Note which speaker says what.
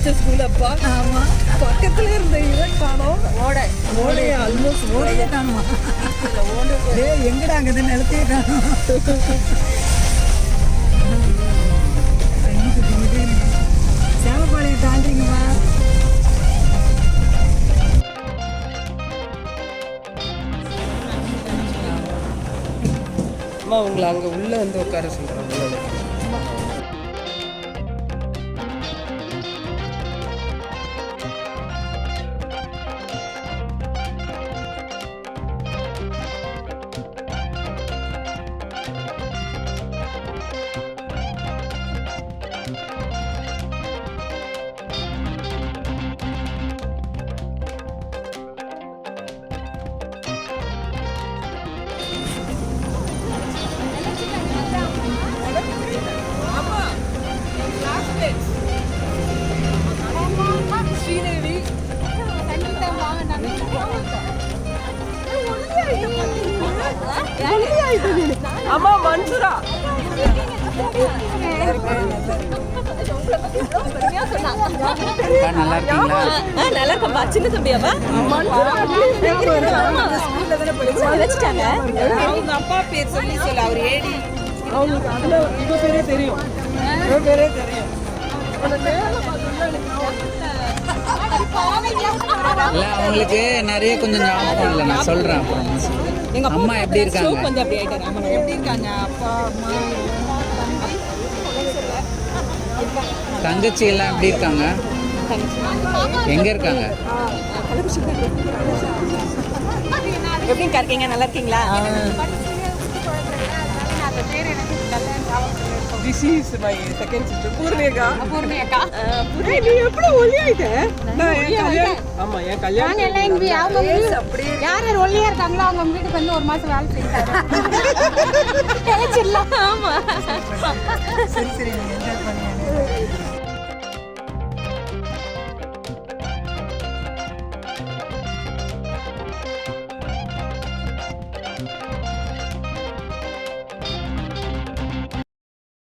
Speaker 1: படிச்ச ஸ்கூல் அப்பா.
Speaker 2: ஆமா,
Speaker 1: பக்கத்துல இருந்த இதை காணோம்.
Speaker 2: ஓடை ஆல்மோஸ்ட் ஓடையே காணுமா? டேய் எங்கடா அங்கே நிலத்தையே காணும். சேவப்பாளையம் தாண்டிங்கம்மா.
Speaker 1: அம்மா உங்களை அங்க உள்ள வந்து உட்கார சொல்றாங்க. ஸ்ரீதேவி அம்மா மன்சூரா
Speaker 3: நல்லா இருக்கீங்களா?
Speaker 4: நல்லா இருக்கப்பா. சின்ன தம்பியாப்பா? வச்சுட்டாங்க.
Speaker 1: அவங்க அப்பா பேர் சொல்லி சொல்ல அவர் ஏடி. அவங்களுக்கு அதுல இவ பேரே தெரியும். இவ பேரே தெரியும்.
Speaker 3: இல்லை அவங்களுக்கு நிறைய கொஞ்சம் ஞாபகம் இல்லை, நான் சொல்கிறேன் அப்புறம்.
Speaker 4: எங்க
Speaker 3: அம்மா எப்படி இருக்காங்க?
Speaker 4: கொஞ்சம் அப்படி ஆயிட்டாரு. ஆமா,
Speaker 1: எப்படி இருக்காங்க அப்பா அம்மா?
Speaker 3: தங்கச்சி எல்லாம் எப்படி இருக்காங்க? எங்க இருக்காங்க?
Speaker 4: எப்படிங்க இருக்கீங்க? நல்லா இருக்கீங்களா?
Speaker 1: This is my second sister Poornika.
Speaker 4: Poornika.
Speaker 1: நீ எப்படி ஒல்லியாயிட்ட? நான் என் கல்யாணம் ஆமா என் கல்யாணம்
Speaker 5: நாங்க எல்லாம் இங்க அவங்க அப்படியே யார் யார் ஒல்லியா இருக்காங்களோ அவங்க வீட்டுக்கு வந்து ஒரு மாசம் வேலை செய்யறாங்க.
Speaker 4: ஆமா.
Speaker 2: சரி சரி, என்ஜாய் பண்ணி